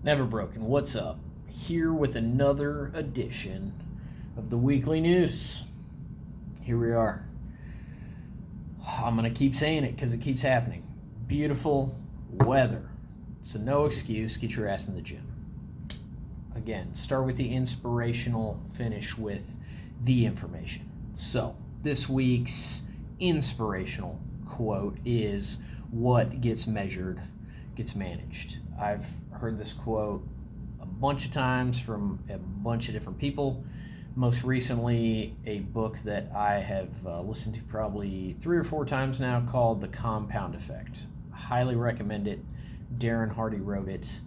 Never Broken, what's up? Here with another edition of the weekly news. Here we are. I'm going to keep saying it because it keeps happening. Beautiful weather. So no excuse, get your ass in the gym. Again, start with the inspirational, finish with the information. So this week's inspirational quote is, "What gets measured gets managed." I've heard this quote a bunch of times from a bunch of different people. Most recently, a book that I have listened to probably 3 or 4 times now called The Compound Effect. Highly recommend it. Darren Hardy wrote it.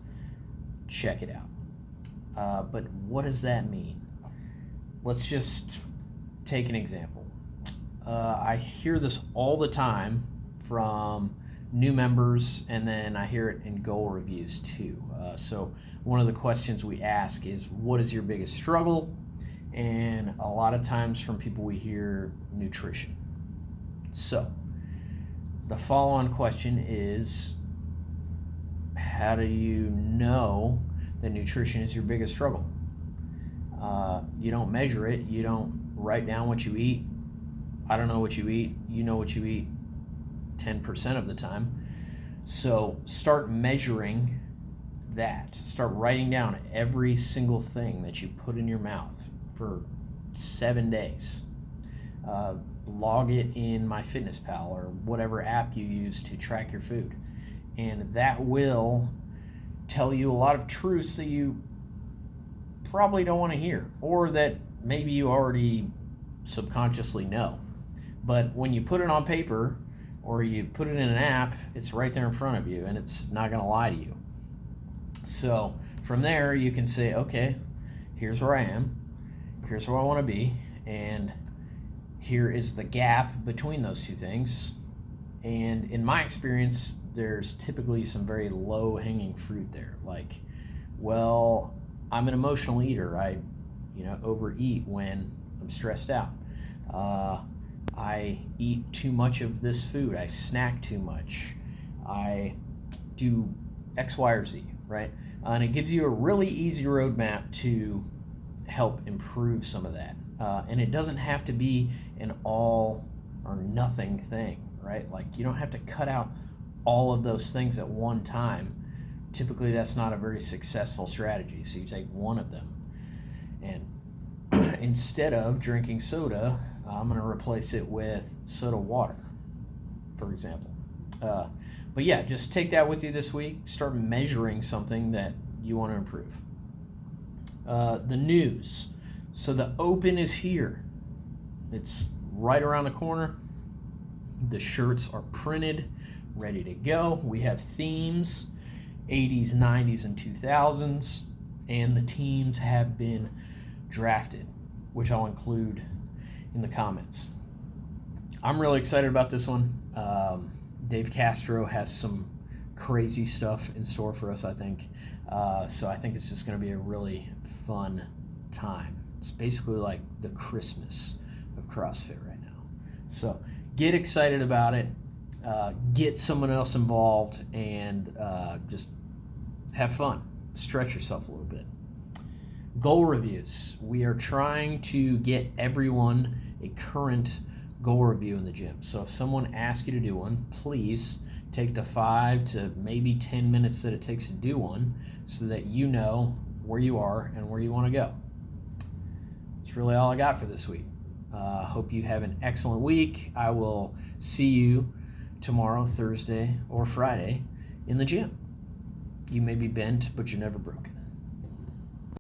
Check it out. But what does that mean? Let's just take an example. I hear this all the time from new members, and then I hear it in goal reviews too. So one of the questions we ask is, what is your biggest struggle? And a lot of times from people we hear nutrition. So the follow-on question is, how do you know that nutrition is your biggest struggle? You don't measure it. You don't write down what you eat. I don't know what you eat. You know what you eat 10% of the time. So start measuring that. Start writing down every single thing that you put in your mouth for 7 days. Log it in MyFitnessPal or whatever app you use to track your food. And that will tell you a lot of truths that you probably don't want to hear, or that maybe you already subconsciously know. But when you put it on paper or you put it in an app, it's right there in front of you and it's not going to lie to you. So from there you can say, okay, here's where I am, here's where I want to be, and here is the gap between those two things. And in my experience, there's typically some very low-hanging fruit there. Like, well, I'm an emotional eater. I overeat when I'm stressed out. I eat too much of this food. I snack too much. I do X, Y, or Z, right? And it gives you a really easy roadmap to help improve some of that. And it doesn't have to be an all or nothing thing, right? Like, you don't have to cut out all of those things at one time. Typically, that's not a very successful strategy. So you take one of them, and instead of drinking soda, I'm going to replace it with soda water, for example. But yeah, just take that with you this week. Start measuring something that you want to improve. The news. So the Open is here. It's right around the corner. The shirts are printed, ready to go. We have themes, 80s, 90s, and 2000s, and the teams have been drafted, which I'll include in the comments. I'm really excited about this one. Dave Castro has some crazy stuff in store for us, I think. So I think it's just going to be a really fun time. It's basically like the Christmas of CrossFit right now. So get excited about it. Get someone else involved, and just have fun. Stretch yourself a little bit. Goal reviews. We are trying to get everyone a current goal review in the gym. So if someone asks you to do one, please take the 5 to maybe 10 minutes that it takes to do one, so that you know where you are and where you want to go. That's really all I got for this week. Hope you have an excellent week. I will see you tomorrow, Thursday, or Friday in the gym. You may be bent, but you're never broken.